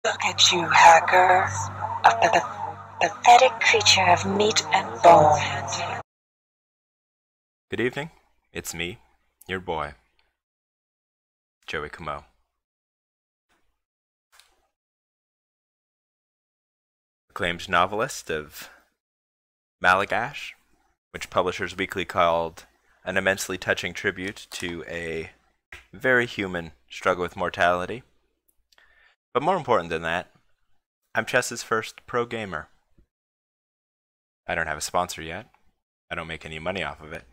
Look at you, hacker. A pathetic creature of meat and bone. Good evening. It's me, your boy, Joey Camo. Acclaimed novelist of Malagash, which Publishers Weekly called an immensely touching tribute to a very human struggle with mortality. But more important than that, I'm chess's first pro gamer. I don't have a sponsor yet. I don't make any money off of it.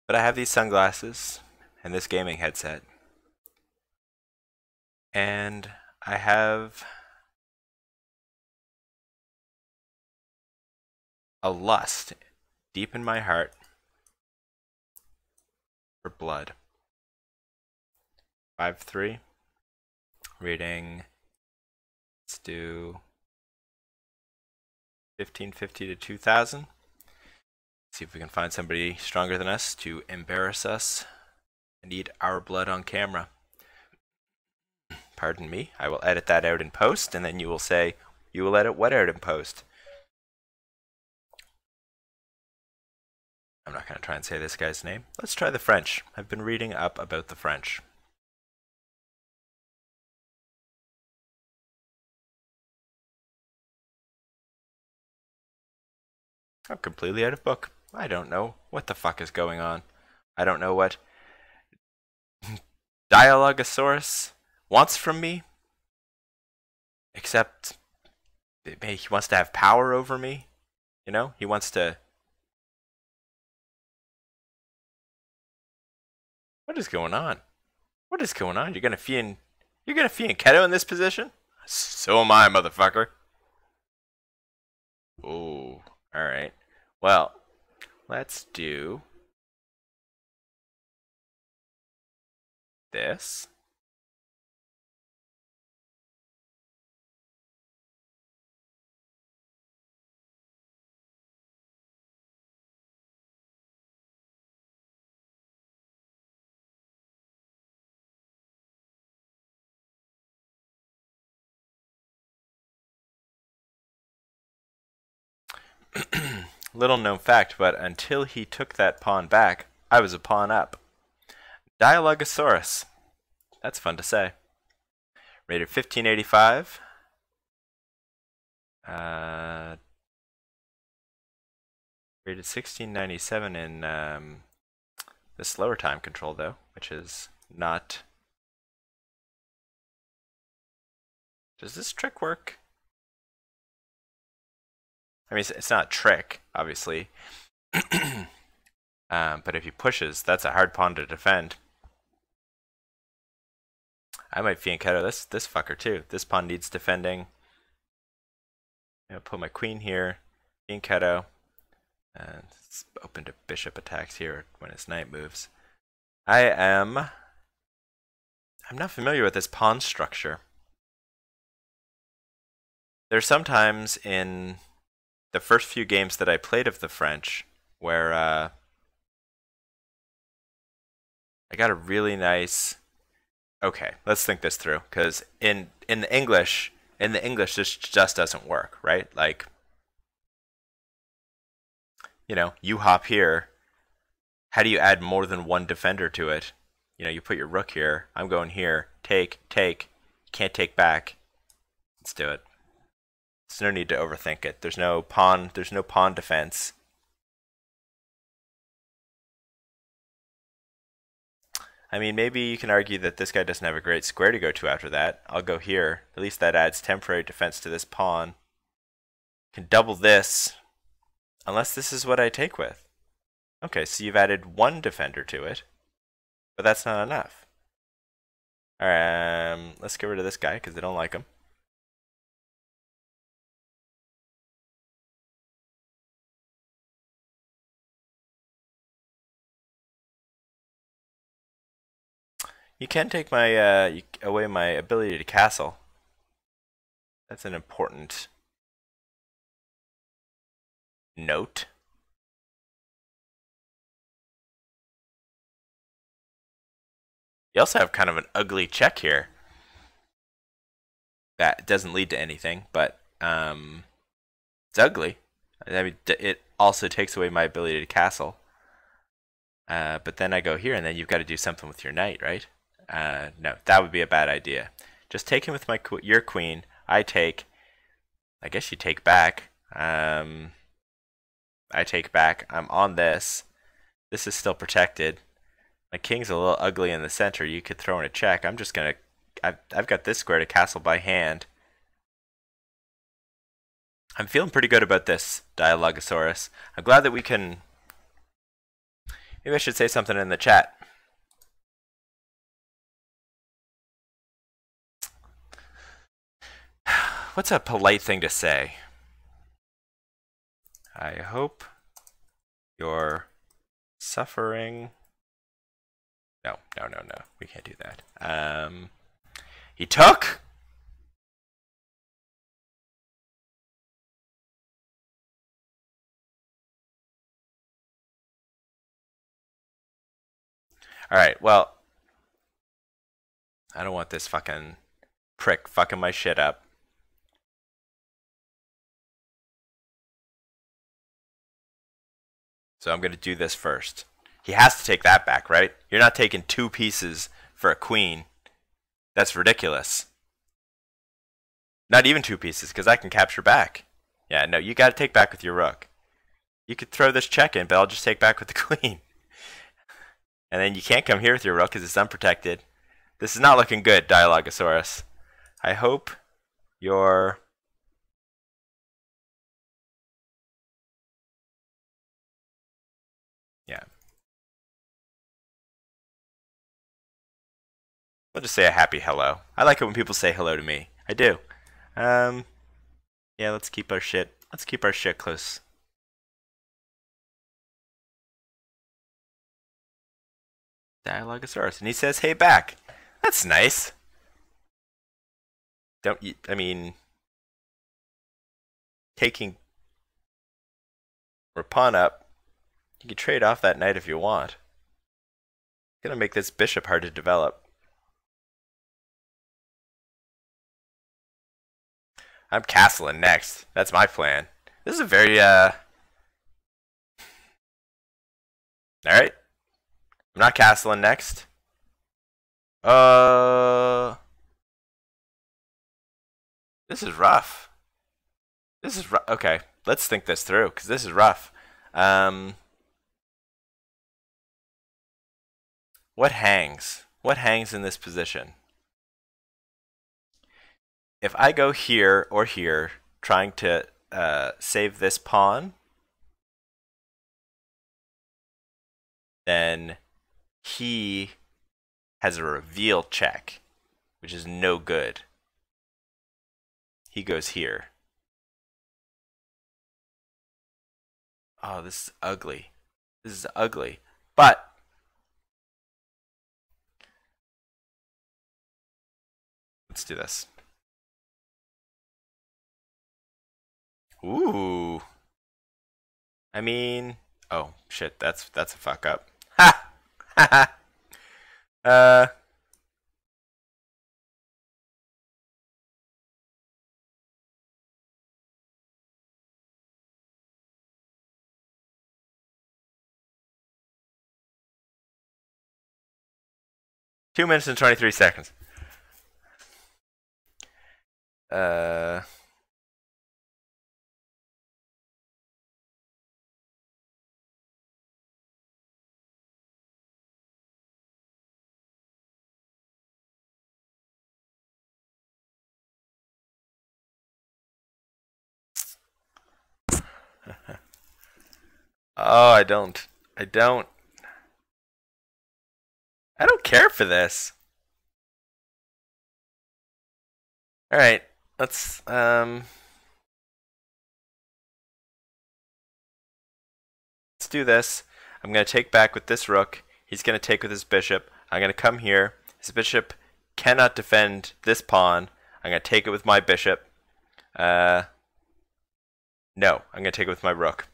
But I have these sunglasses and this gaming headset. And I have a lust deep in my heart for blood. 5-3. Reading. Let's do 1550 to 2000. See if we can find somebody stronger than us to embarrass us and eat our blood on camera. Pardon me. I will edit that out in post, and then you will say, you will edit what out in post? I'm not going to try and say this guy's name. Let's try the French. I've been reading up about the French. I'm completely out of book. I don't know what the fuck is going on. I don't know what Dialogosaurus wants from me. Except he wants to have power over me. You know? He wants to... What is going on? What is going on? You're gonna Fiend Keto in this position? So am I, motherfucker. Ooh. Alright. Well, let's do this. Little known fact, but until he took that pawn back, I was a pawn up. Dialogosaurus. That's fun to say. Rated 1585. Rated 1697 in the slower time control, though, which is not... Does this trick work? I mean, it's not a trick, obviously. But if he pushes, that's a hard pawn to defend. I might fianchetto this fucker too. This pawn needs defending. I'm gonna put my queen here, fianchetto, and it's open to bishop attacks here when his knight moves. I'm not familiar with this pawn structure. There's sometimes in the first few games that I played of the French where I got a really nice... Okay, let's think this through, because in the English, this just doesn't work, right? Like, you know, you hop here. How do you add more than one defender to it? You know, you put your rook here. I'm going here. Take. Can't take back. Let's do it. There's no need to overthink it. There's no pawn defense. I mean, maybe you can argue that this guy doesn't have a great square to go to after that. I'll go here. At least that adds temporary defense to this pawn. Can double this. Unless this is what I take with. Okay, so you've added one defender to it. But that's not enough. Alright, let's get rid of this guy because I don't like him. You can take my away my ability to castle. That's an important note. You also have kind of an ugly check here. that doesn't lead to anything, but it's ugly. I mean, it also takes away my ability to castle. But then I go here, and then you've got to do something with your knight, right? No, that would be a bad idea. Just take him with your queen. I take. I guess you take back. I take back. I'm on this. This is still protected. My king's a little ugly in the center. You could throw in a check. I'm just gonna. I've got this square to castle by hand. I'm feeling pretty good about this, Dialogosaurus. I'm glad that we can. Maybe I should say something in the chat. What's a polite thing to say? I hope you're suffering. No. We can't do that. He took? Alright, well. I don't want this fucking prick fucking my shit up. So I'm going to do this first. He has to take that back, right? You're not taking 2 pieces for a queen. That's ridiculous. Not even 2 pieces, because I can capture back. Yeah, no, you got to take back with your rook. You could throw this check in, but I'll just take back with the queen. And then you can't come here with your rook because it's unprotected. This is not looking good, Dialogosaurus. I hope you're... Yeah. We'll just say a happy hello. I like it when people say hello to me. I do. Yeah, let's keep our shit close. Dialogosaurus. And he says, hey, back. That's nice. Don't you, I mean, taking or pawn up, you can trade off that knight if you want. It's gonna make this bishop hard to develop. I'm castling next. That's my plan. This is a very, Alright. I'm not castling next. This is rough. This is rough. Okay, let's think this through, because this is rough. What hangs? What hangs in this position? If I go here or here, trying to save this pawn, then he has a reveal check, which is no good. He goes here. Oh, this is ugly. This is ugly. But let's do this. Ooh. I mean, oh shit, that's a fuck up. Ha! Ha ha. 2 minutes and 23 seconds. Oh, I don't care for this. All right, let's do this. I'm going to take back with this rook. He's going to take with his bishop. I'm going to come here. His bishop cannot defend this pawn. I'm going to take it with my bishop. No, I'm going to take it with my rook.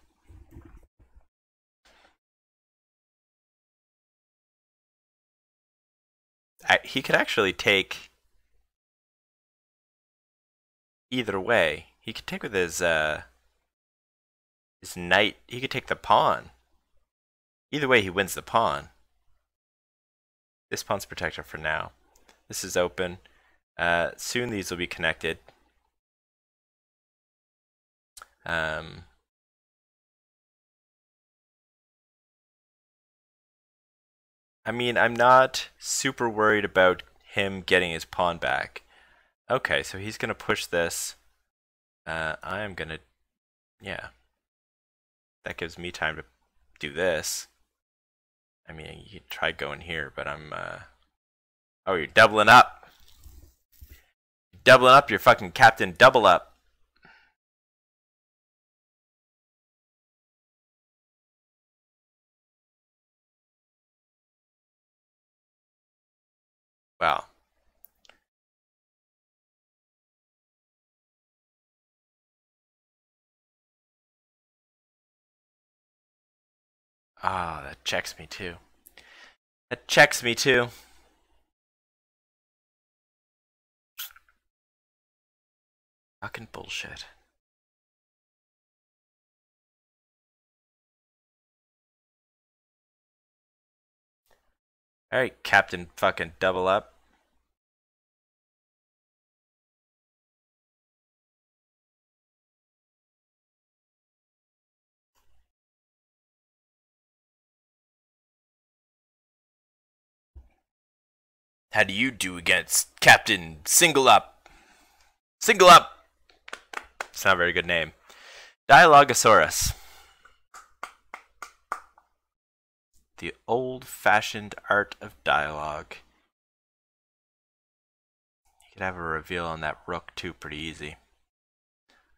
He could actually take... either way. He could take with his knight. He could take the pawn. Either way, he wins the pawn. This pawn's protected for now. This is open. Soon these will be connected. I mean, I'm not super worried about him getting his pawn back. Okay, so he's going to push this. I am going to... Yeah. That gives me time to do this. I mean, you could try going here, but I'm... Oh, you're doubling up. You're doubling up, you're fucking Captain Double Up. Wow. Ah, that checks me too. That checks me too. Fucking bullshit. Alright, Captain fucking Double Up. How do you do against Captain Single Up? Single Up! It's not a very good name. Dialogosaurus. The old-fashioned art of dialogue. You could have a reveal on that rook too pretty easy.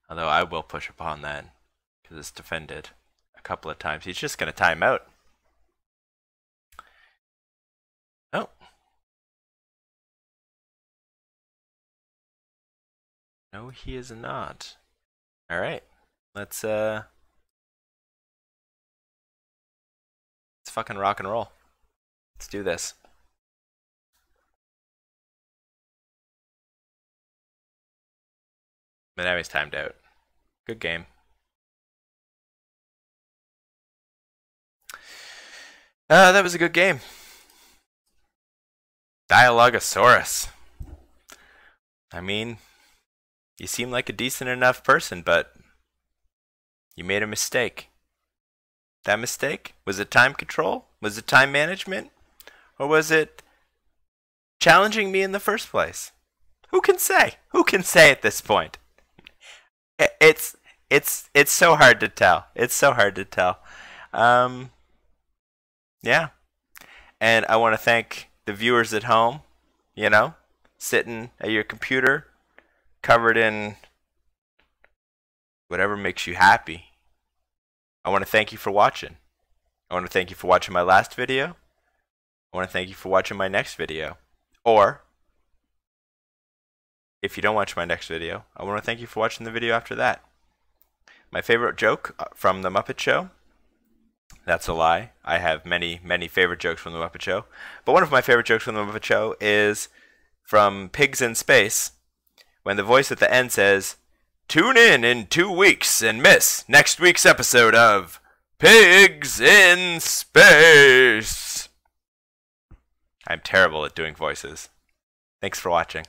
Although I will push upon that, because it's defended a couple of times. He's just going to time out. Oh. No, he is not. Alright. Let's fucking rock and roll. Let's do this. But now he's timed out. Good game. That was a good game. Dialogosaurus. I mean, you seem like a decent enough person, but you made a mistake. That mistake? Was it time control? Was it time management? Or was it challenging me in the first place? Who can say? Who can say at this point? It's so hard to tell. It's so hard to tell. Yeah. And I want to thank the viewers at home, you know, sitting at your computer, covered in whatever makes you happy. I want to thank you for watching. I want to thank you for watching my last video. I want to thank you for watching my next video. Or, if you don't watch my next video, I want to thank you for watching the video after that. My favorite joke from The Muppet Show. That's a lie. I have many, many favorite jokes from The Muppet Show. But one of my favorite jokes from The Muppet Show is from Pigs in Space, when the voice at the end says, "Tune in 2 weeks and miss next week's episode of Pigs in Space." I'm terrible at doing voices. Thanks for watching.